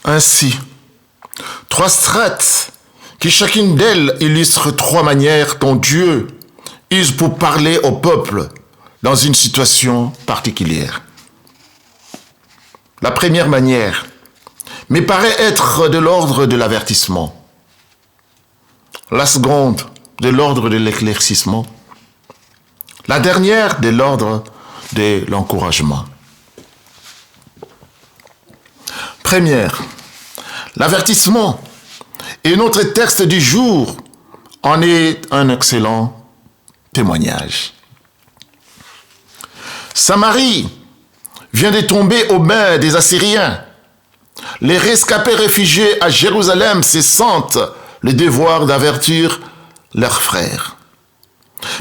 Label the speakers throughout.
Speaker 1: Ainsi, trois strates qui chacune d'elles illustre trois manières dont Dieu use pour parler au peuple dans une situation particulière. La première manière me paraît être de l'ordre de l'avertissement. La seconde, de l'ordre de l'éclaircissement. La dernière, de l'ordre de l'encouragement. Première, l'avertissement. Et notre texte du jour en est un excellent témoignage. Samarie vient de tomber aux mains des Assyriens. Les rescapés réfugiés à Jérusalem se sentent le devoir d'avertir leurs frères.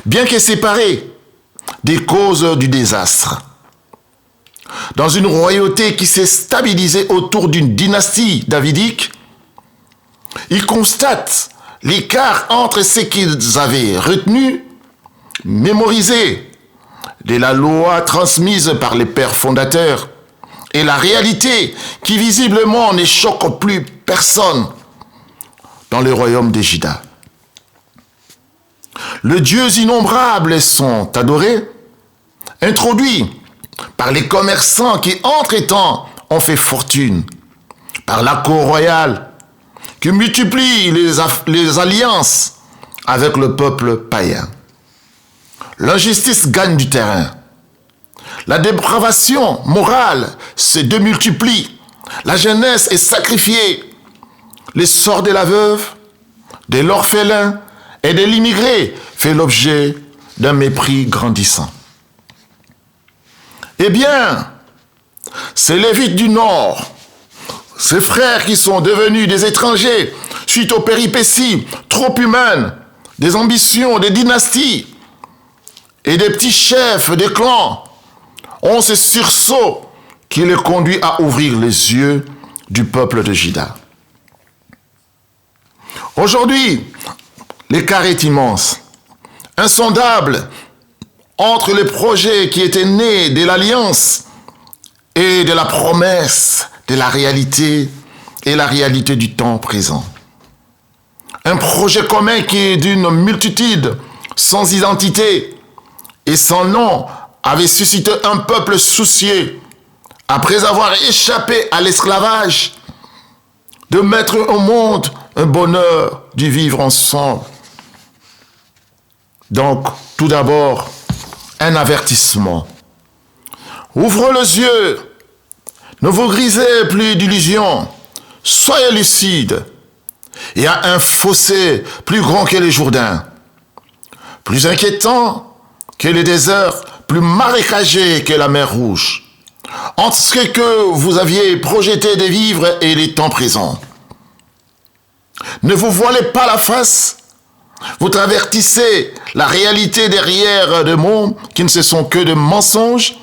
Speaker 1: Bien que séparés des causes du désastre. Dans une royauté qui s'est stabilisée autour d'une dynastie davidique, ils constatent l'écart entre ce qu'ils avaient retenu, mémorisé de la loi transmise par les pères fondateurs et la réalité qui visiblement ne choque plus personne dans le royaume de Juda. Les dieux innombrables sont adorés, introduits par les commerçants qui, entre-temps, ont fait fortune, par la cour royale, qui multiplie les alliances avec le peuple païen. L'injustice gagne du terrain. La dépravation morale se démultiplie. La jeunesse est sacrifiée. Les sorts de la veuve, de l'orphelin et de l'immigré fait l'objet d'un mépris grandissant. Eh bien, ces Lévites du Nord, ces frères qui sont devenus des étrangers suite aux péripéties trop humaines, des ambitions, des dynasties et des petits chefs des clans, ont ce sursaut qui les conduit à ouvrir les yeux du peuple de Juda. Aujourd'hui, l'écart est immense, insondable, entre les projets qui étaient nés de l'alliance et de la promesse de la réalité et la réalité du temps présent. Un projet commun qui est d'une multitude sans identité et sans nom avait suscité un peuple soucieux, après avoir échappé à l'esclavage, de mettre au monde un bonheur du vivre ensemble. Donc, tout d'abord, un avertissement. Ouvre les yeux, ne vous grisez plus d'illusions, soyez lucides. Il y a un fossé plus grand que le Jourdain, plus inquiétant que le désert, plus marécagé que la mer Rouge, entre ce que vous aviez projeté de vivre et les temps présents. Ne vous voilez pas la face, vous traversez la réalité derrière des mots qui ne sont que de mensonges,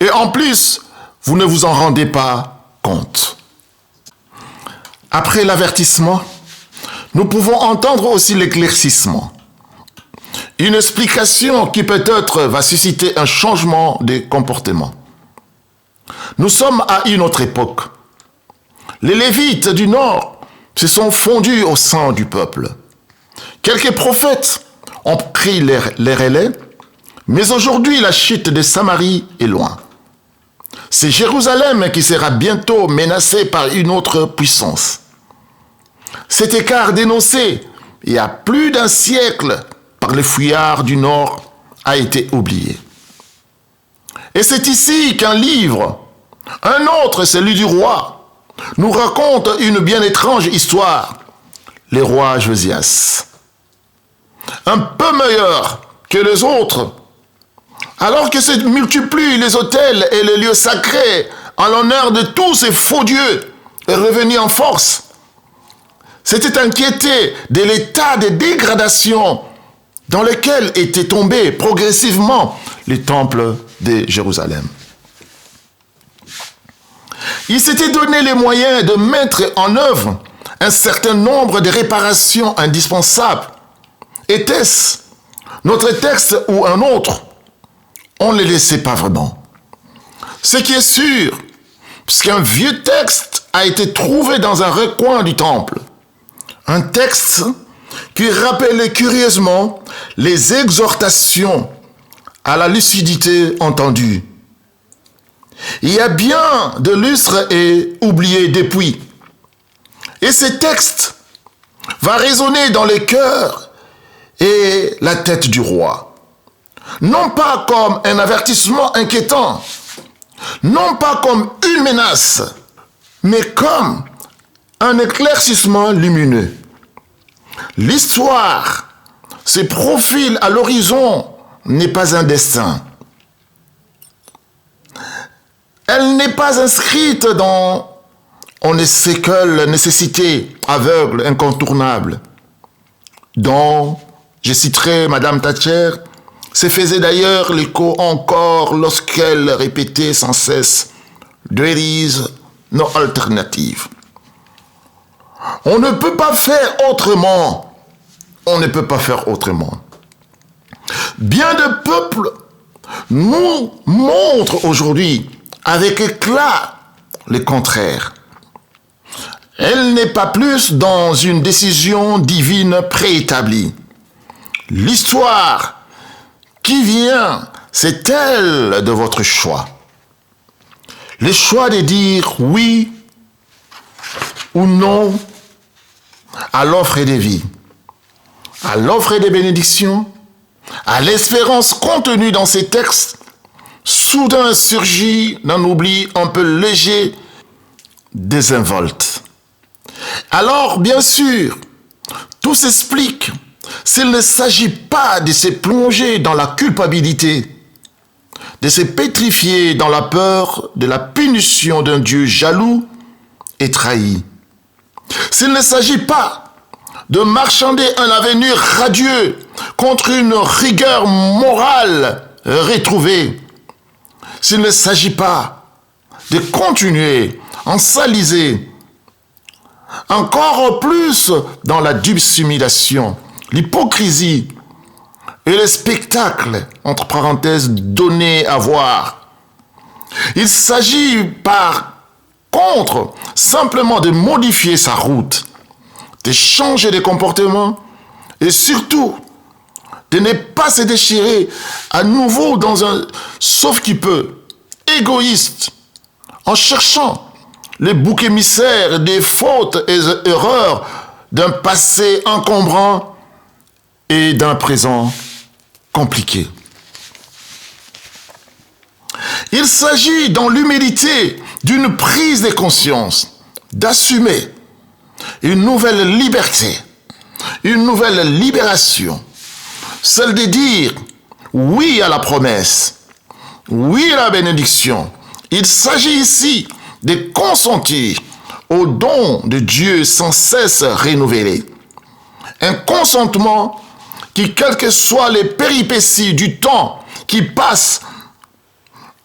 Speaker 1: et en plus, vous ne vous en rendez pas compte. Après l'avertissement, nous pouvons entendre aussi l'éclaircissement. Une explication qui peut-être va susciter un changement de comportement. Nous sommes à une autre époque. Les Lévites du Nord se sont fondus au sein du peuple. Quelques prophètes ont pris les relais, mais aujourd'hui la chute de Samarie est loin. C'est Jérusalem qui sera bientôt menacée par une autre puissance. Cet écart dénoncé il y a plus d'un siècle par les fuyards du Nord a été oublié. Et c'est ici qu'un livre, un autre, celui du roi, nous raconte une bien étrange histoire, les rois Josias. Un peu meilleur que les autres, alors que se multiplient les autels et les lieux sacrés en l'honneur de tous ces faux dieux est revenu en force. C'était inquiété de l'état de dégradation dans lequel était tombé progressivement le temple de Jérusalem. Il s'était donné les moyens de mettre en œuvre un certain nombre de réparations indispensables. Était-ce notre texte ou un autre? On ne les laissait pas vraiment. Ce qui est sûr, puisqu'un vieux texte a été trouvé dans un recoin du temple. Un texte qui rappelait curieusement les exhortations à la lucidité entendues. Il y a bien de lustres et oubliés depuis. Et ce texte va résonner dans les cœurs et la tête du roi. Non pas comme un avertissement inquiétant, non pas comme une menace, mais comme un éclaircissement lumineux. L'histoire se profile à l'horizon n'est pas un destin. Elle n'est pas inscrite dans on ne sait quelle nécessité aveugle, incontournable, dont, je citerai Madame Thatcher, se faisait d'ailleurs l'écho encore lorsqu'elle répétait sans cesse « There is no alternative ». On ne peut pas faire autrement. On ne peut pas faire autrement. Bien de peuples nous montrent aujourd'hui avec éclat le contraire. Elle n'est pas plus dans une décision divine préétablie. L'histoire qui vient, c'est elle de votre choix. Le choix de dire oui ou non à l'offre de vie, à l'offre de bénédiction, à l'espérance contenue dans ces textes, soudain surgit d'un oubli un peu léger, désinvolte. Alors, bien sûr, tout s'explique s'il ne s'agit pas de se plonger dans la culpabilité, de se pétrifier dans la peur de la punition d'un Dieu jaloux et trahi. S'il ne s'agit pas de marchander un avenir radieux contre une rigueur morale retrouvée, s'il ne s'agit pas de continuer à s'enliser encore plus dans la dissimulation, l'hypocrisie et le spectacle, entre parenthèses, donné à voir. Il s'agit par contre simplement de modifier sa route, de changer de comportement et surtout de ne pas se déchirer à nouveau dans un sauf-qui-peut égoïste en cherchant les boucs émissaires des fautes et erreurs d'un passé encombrant et d'un présent compliqué. Il s'agit dans l'humilité d'une prise de conscience, d'assumer une nouvelle liberté, une nouvelle libération, celle de dire oui à la promesse, oui à la bénédiction. Il s'agit ici de consentir au don de Dieu sans cesse renouvelé. Un consentement qui, quelles que soient les péripéties du temps qui passe,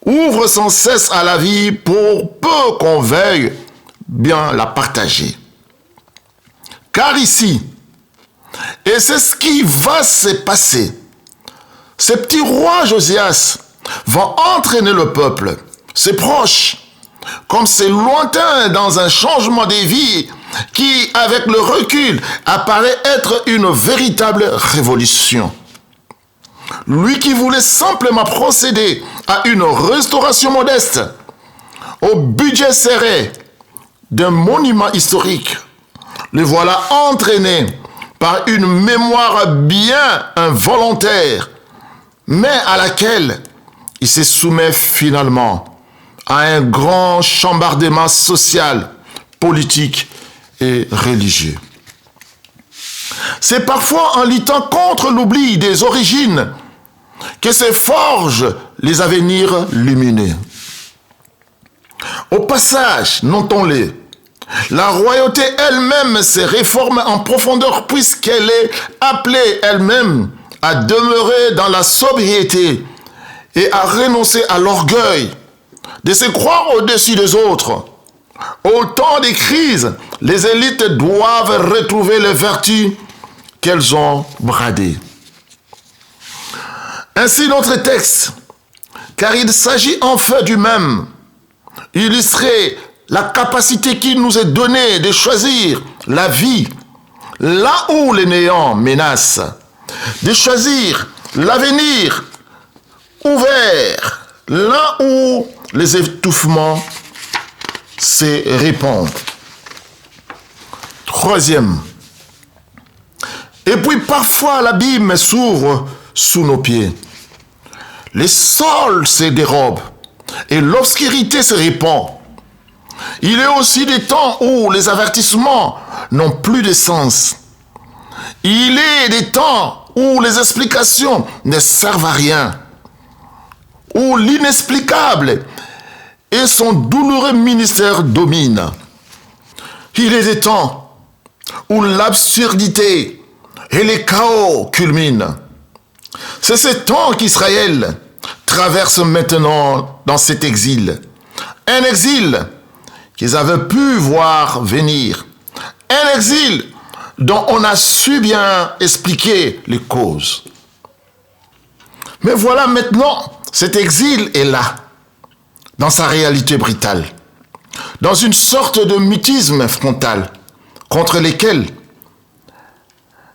Speaker 1: ouvre sans cesse à la vie pour peu qu'on veuille bien la partager. Car ici, et c'est ce qui va se passer, ce petit roi Josias va entraîner le peuple, ses proches, comme c'est lointain dans un changement de vie qui, avec le recul, apparaît être une véritable révolution. Lui qui voulait simplement procéder à une restauration modeste, au budget serré d'un monument historique, le voilà entraîné par une mémoire bien involontaire, mais à laquelle il se soumet finalement à un grand chambardement social, politique et religieux. C'est parfois en luttant contre l'oubli des origines que se forgent les avenirs lumineux. Au passage, notons-le, la royauté elle-même se réforme en profondeur puisqu'elle est appelée elle-même à demeurer dans la sobriété et à renoncer à l'orgueil, de se croire au-dessus des autres. Au temps des crises, les élites doivent retrouver les vertus qu'elles ont bradées. Ainsi notre texte, car il s'agit en fait du même, illustrer la capacité qui nous est donnée de choisir la vie là où les néants menacent, de choisir l'avenir ouvert là où les étouffements se répandent. Troisième. Et puis parfois l'abîme s'ouvre sous nos pieds. Les sols se dérobent et l'obscurité se répand. Il est aussi des temps où les avertissements n'ont plus de sens. Il est des temps où les explications ne servent à rien, où l'inexplicable et son douloureux ministère dominent. Il est des temps où l'absurdité et les chaos culminent. C'est ce temps qu'Israël traverse maintenant dans cet exil. Un exil qu'ils avaient pu voir venir. Un exil dont on a su bien expliquer les causes. Mais voilà maintenant, cet exil est là, dans sa réalité brutale, dans une sorte de mutisme frontal, contre lesquels,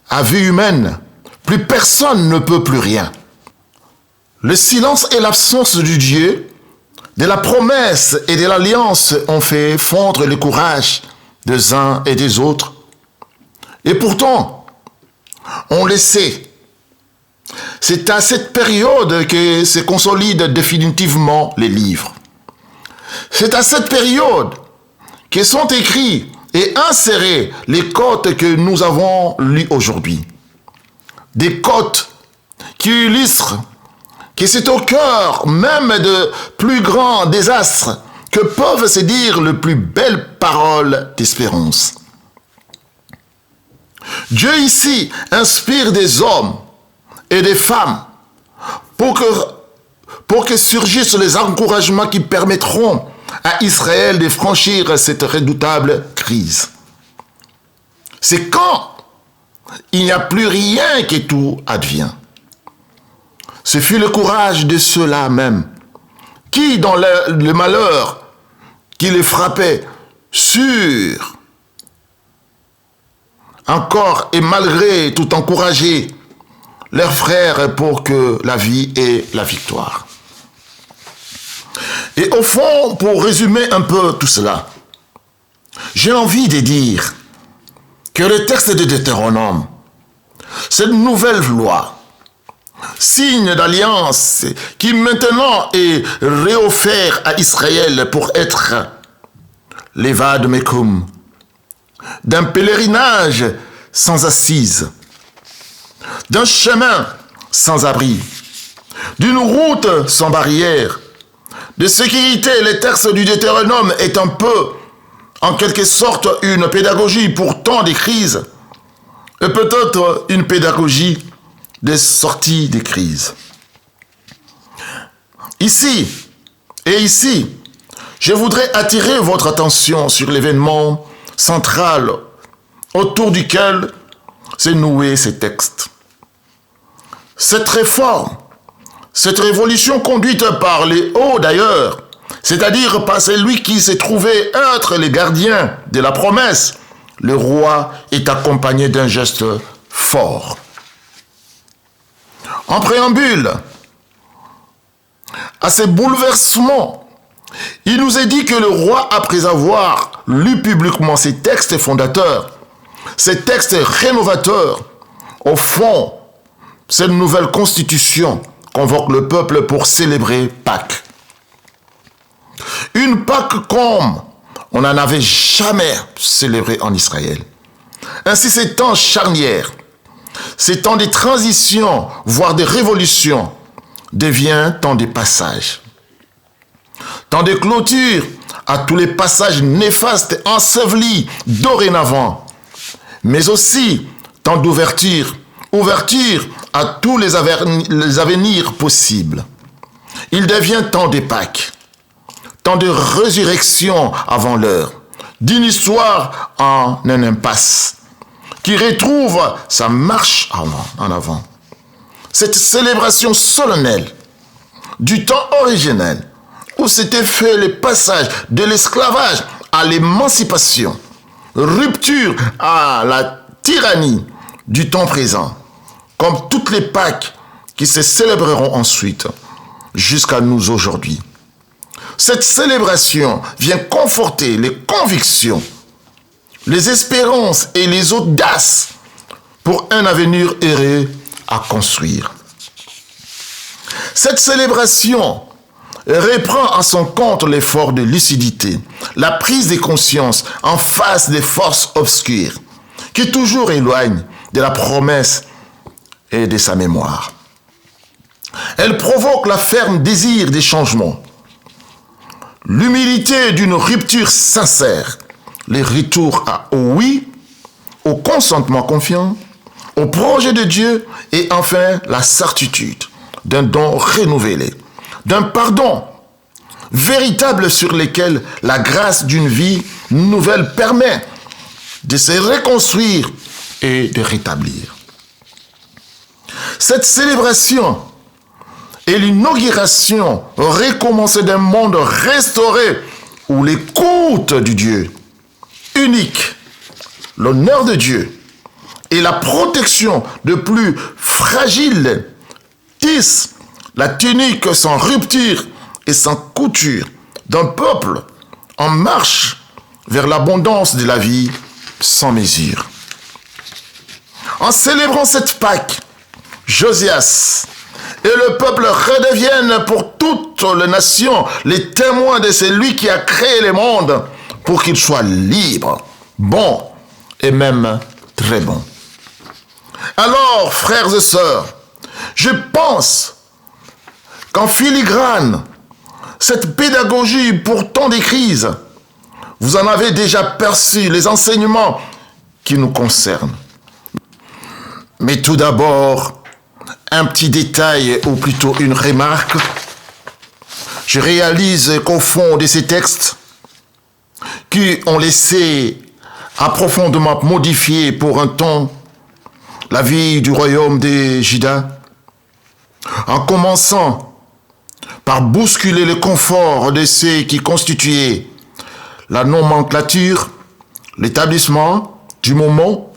Speaker 1: à vue humaine, plus personne ne peut plus rien. Le silence et l'absence du Dieu, de la promesse et de l'alliance ont fait fondre le courage des uns et des autres. Et pourtant, on le sait, c'est à cette période que se consolident définitivement les livres. C'est à cette période que sont écrits et insérés les codes que nous avons lus aujourd'hui. Des codes qui illustrent que c'est au cœur même de plus grands désastres que peuvent se dire les plus belles paroles d'espérance. Dieu ici inspire des hommes et des femmes pour que surgissent les encouragements qui permettront à Israël de franchir cette redoutable crise. C'est quand il n'y a plus rien que tout advient. Ce fut le courage de ceux-là même, qui, dans le malheur qui les frappait, sûrs, encore et malgré tout encourager leurs frères pour que la vie ait la victoire. Et au fond, pour résumer un peu tout cela, j'ai envie de dire que le texte de Deutéronome, cette nouvelle loi, signe d'alliance qui maintenant est réoffert à Israël pour être l'Evad Mekum, d'un pèlerinage sans assise, d'un chemin sans abri, d'une route sans barrière, de sécurité. Le texte du Deutéronome est un peu, en quelque sorte, une pédagogie pour tant de crises, et peut-être une pédagogie des sorties des crises. Ici, je voudrais attirer votre attention sur l'événement central autour duquel s'est noué ces textes. Cette réforme, cette révolution conduite par les hauts d'ailleurs, c'est-à-dire par celui qui s'est trouvé être le gardien de la promesse, le roi est accompagné d'un geste fort. En préambule à ces bouleversements, il nous est dit que le roi, après avoir lu publiquement ces textes fondateurs, ces textes rénovateurs, au fond, cette nouvelle constitution convoque le peuple pour célébrer Pâques. Une Pâques comme on n'en avait jamais célébré en Israël. Ainsi, ces temps charnières, ces temps de transition, voire de révolution, devient temps de passage. Temps de clôture à tous les passages néfastes ensevelis dorénavant, mais aussi temps d'ouverture, ouverture à tous les avenirs possibles. Il devient temps de Pâques, temps de résurrection avant l'heure, d'une histoire en une impasse, qui retrouve sa marche en avant. Cette célébration solennelle du temps originel, où s'était fait le passage de l'esclavage à l'émancipation, rupture à la tyrannie du temps présent, comme toutes les Pâques qui se célébreront ensuite, jusqu'à nous aujourd'hui. Cette célébration vient conforter les convictions, les espérances et les audaces pour un avenir heureux à construire. Cette célébration reprend à son compte l'effort de lucidité, la prise de conscience en face des forces obscures qui toujours éloignent de la promesse et de sa mémoire. Elle provoque la ferme désir des changements, l'humilité d'une rupture sincère, les retours au oui, au consentement confiant, au projet de Dieu et enfin la certitude d'un don renouvelé, d'un pardon véritable sur lequel la grâce d'une vie nouvelle permet de se reconstruire et de rétablir. Cette célébration est l'inauguration recommencée d'un monde restauré où l'écoute du Dieu unique, l'honneur de Dieu et la protection de plus fragiles tissent la tunique sans rupture et sans couture d'un peuple en marche vers l'abondance de la vie sans mesure. En célébrant cette Pâque, Josias et le peuple redeviennent pour toutes les nations les témoins de celui qui a créé le monde pour qu'il soit libre, bon et même très bon. Alors, frères et sœurs, je pense qu'en filigrane, cette pédagogie pour tant de crises, vous en avez déjà perçu les enseignements qui nous concernent. Mais tout d'abord, un petit détail ou plutôt une remarque. Je réalise qu'au fond de ces textes, qui ont laissé à profondément modifier pour un temps la vie du royaume de Juda, en commençant par bousculer le confort de ceux qui constituaient la nomenclature, l'établissement du moment.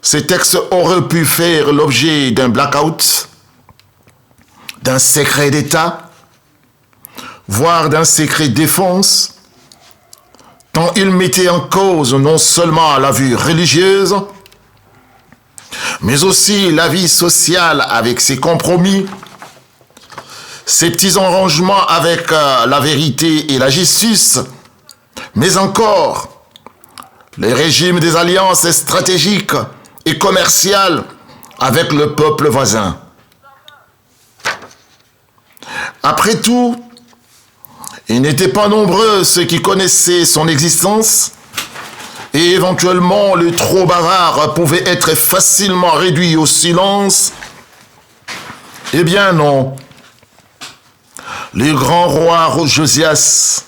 Speaker 1: Ces textes auraient pu faire l'objet d'un blackout, d'un secret d'État, voire d'un secret défense, tant ils mettaient en cause non seulement la vie religieuse, mais aussi la vie sociale avec ses compromis, ses petits arrangements avec la vérité et la justice, mais encore les régimes des alliances stratégiques et commerciales avec le peuple voisin. Après tout, ils n'étaient pas nombreux ceux qui connaissaient son existence et éventuellement le trop bavard pouvait être facilement réduit au silence. Eh bien non. Le grand roi Josias,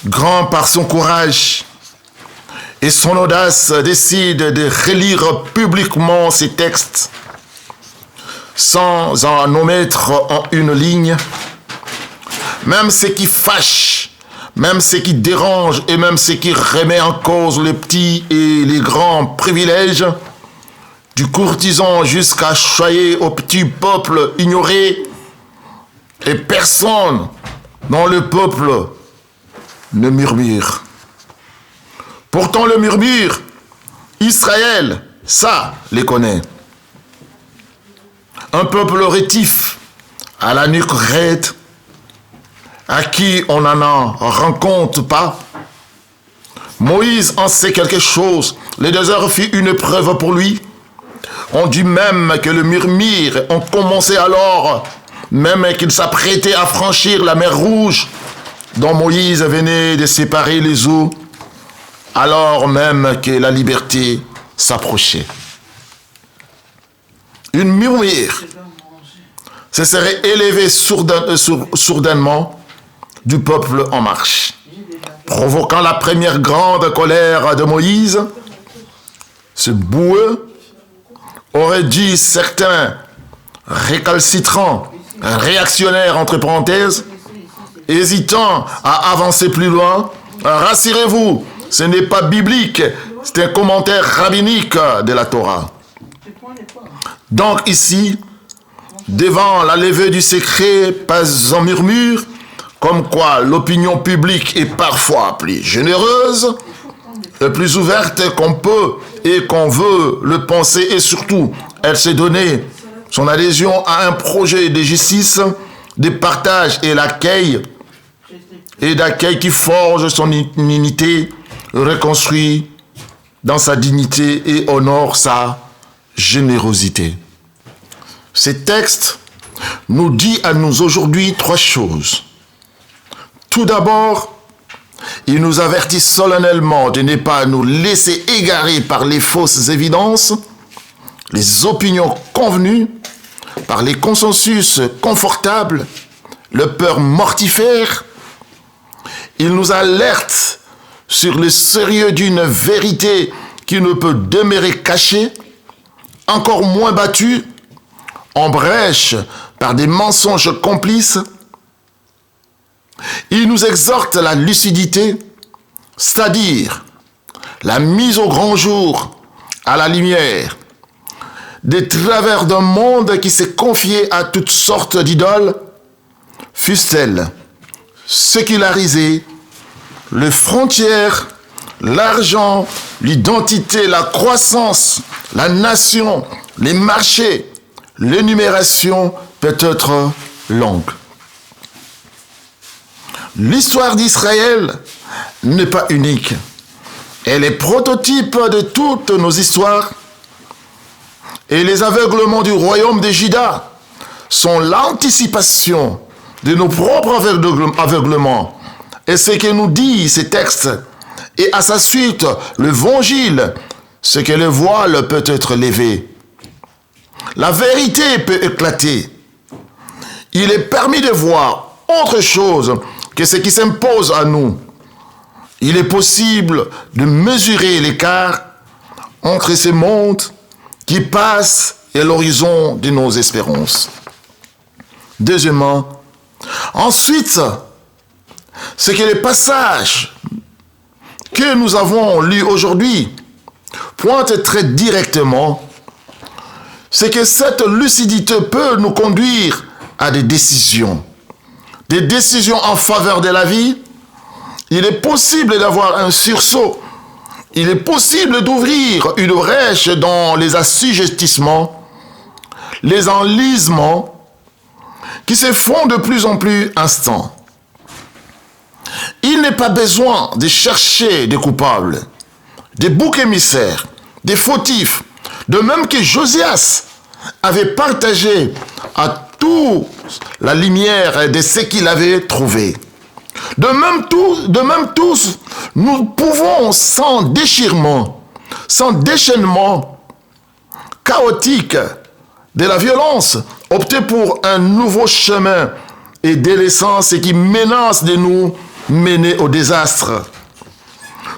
Speaker 1: grand par son courage et son audace, décide de relire publiquement ces textes sans en omettre en une ligne, même ce qui fâche, même ce qui dérange et même ce qui remet en cause les petits et les grands privilèges, du courtisan jusqu'à choyer au petit peuple ignoré, et personne dans le peuple ne murmure. Pourtant le murmure, Israël, ça les connaît. Un peuple rétif, à la nuque raide, à qui on n'en rend compte pas. Moïse en sait quelque chose. Le désert fit une preuve pour lui. On dit même que le murmure ont commencé alors, même qu'il s'apprêtait à franchir la mer Rouge, dont Moïse venait de séparer les eaux, alors même que la liberté s'approchait. Une murmure se serait élevée sourdainement du peuple en marche, provoquant la première grande colère de Moïse. Ce boueux aurait dit certains récalcitrants, réactionnaires entre parenthèses, hésitant à avancer plus loin, rassurez-vous, ce n'est pas biblique, c'est un commentaire rabbinique de la Torah. Donc ici, devant la levée du secret, pas un murmure, comme quoi l'opinion publique est parfois plus généreuse, plus ouverte qu'on peut et qu'on veut le penser, et surtout, elle s'est donnée son adhésion à un projet de justice, de partage et d'accueil qui forge son unité, reconstruit dans sa dignité et honore sa générosité. Ce texte nous dit à nous aujourd'hui 3 choses. Tout d'abord, il nous avertit solennellement de ne pas nous laisser égarer par les fausses évidences, les opinions convenues, par les consensus confortables, le peur mortifère. Il nous alerte sur le sérieux d'une vérité qui ne peut demeurer cachée, encore moins battue, en brèche par des mensonges complices. Il nous exhorte à la lucidité, c'est-à-dire la mise au grand jour, à la lumière, des travers d'un monde qui s'est confié à toutes sortes d'idoles, fussent-elles sécularisées, les frontières, l'argent, l'identité, la croissance, la nation, les marchés. L'énumération peut être longue. L'histoire d'Israël n'est pas unique. Elle est prototype de toutes nos histoires. Et les aveuglements du royaume de Juda sont l'anticipation de nos propres aveuglements. Et ce que nous dit ces textes, et à sa suite, l'évangile, c'est que le voile peut être levé. La vérité peut éclater. Il est permis de voir autre chose que ce qui s'impose à nous. Il est possible de mesurer l'écart entre ces mondes qui passent et l'horizon de nos espérances. Deuxièmement, ensuite, c'est que les passages que nous avons lus aujourd'hui pointent très directement, c'est que cette lucidité peut nous conduire à des décisions en faveur de la vie. Il est possible d'avoir un sursaut. Il est possible d'ouvrir une brèche dans les assujettissements, les enlisements qui se font de plus en plus instants. Il n'est pas besoin de chercher des coupables, des boucs émissaires, des fautifs, de même que Josias avait partagé à tout la lumière de ce qu'il avait trouvé. De même tous, nous pouvons sans déchirement, sans déchaînement chaotique de la violence, opter pour un nouveau chemin et délaissant ce qui menace de nous mener au désastre.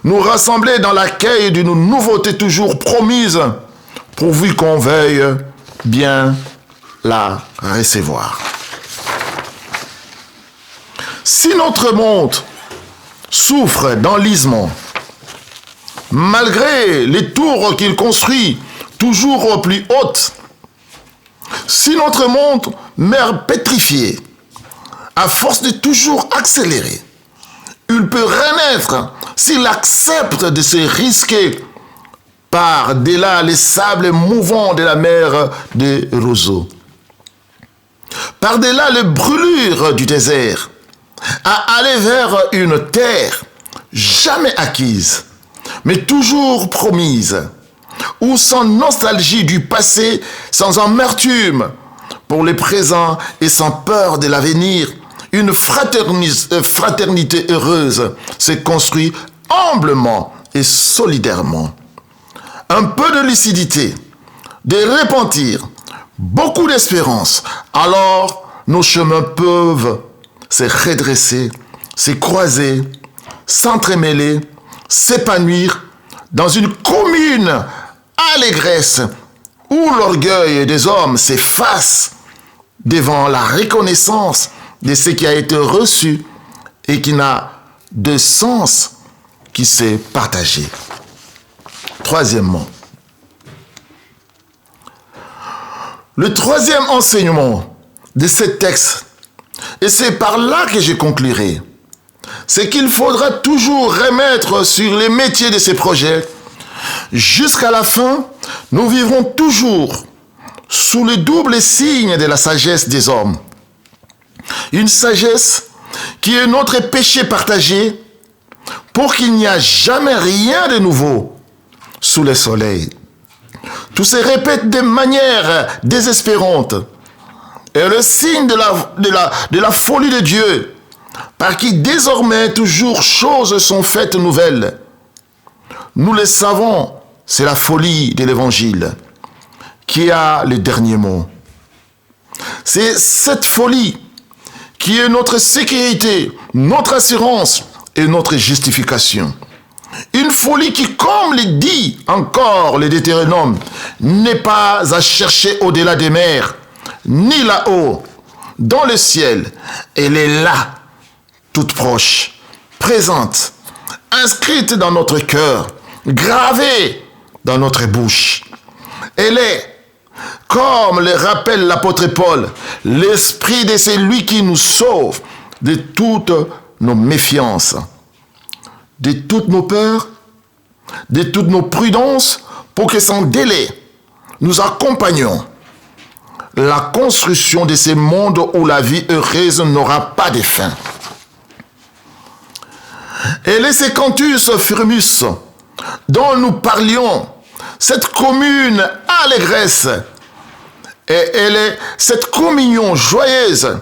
Speaker 1: Nous rassembler dans l'accueil d'une nouveauté toujours promise, pourvu qu'on veuille bien la recevoir. Si notre monde souffre d'enlisement, malgré les tours qu'il construit toujours plus hautes, si notre monde meurt pétrifié, à force de toujours accélérer, il peut renaître s'il accepte de se risquer par-delà les sables mouvants de la mer des roseaux, par-delà les brûlures du désert, à aller vers une terre jamais acquise, mais toujours promise, où sans nostalgie du passé, sans amertume pour le présent et sans peur de l'avenir, une fraternité heureuse se construit humblement et solidairement. Un peu de lucidité, de repentir, beaucoup d'espérance, alors nos chemins peuvent se redresser, se croiser, s'entremêler, s'épanouir dans une commune allégresse où l'orgueil des hommes s'efface devant la reconnaissance de ce qui a été reçu et qui n'a de sens qui s'est partagé. Troisièmement, le troisième enseignement de ce texte, et c'est par là que je conclurai, c'est qu'il faudra toujours remettre sur les métiers de ces projets. Jusqu'à la fin, nous vivrons toujours sous le double signe de la sagesse des hommes. Une sagesse qui est notre péché partagé pour qu'il n'y a jamais rien de nouveau sous le soleil. Tout se répète de manière désespérante. Et le signe de la folie de Dieu, par qui désormais toujours choses sont faites nouvelles. Nous le savons, c'est la folie de l'Évangile qui a le dernier mot. C'est cette folie qui est notre sécurité, notre assurance et notre justification. Une folie qui, comme le dit encore le Deutéronome, n'est pas à chercher au-delà des mers, ni là-haut, dans le ciel. Elle est là, toute proche, présente, inscrite dans notre cœur, gravée dans notre bouche. Elle est, comme le rappelle l'apôtre Paul, l'esprit de celui qui nous sauve de toutes nos méfiances, de toutes nos peurs, de toutes nos prudences, pour que sans délai, nous accompagnions la construction de ce monde où la vie heureuse n'aura pas de fin. Et les Secantus Firmus, dont nous parlions, cette commune allégresse, et elle est cette communion joyeuse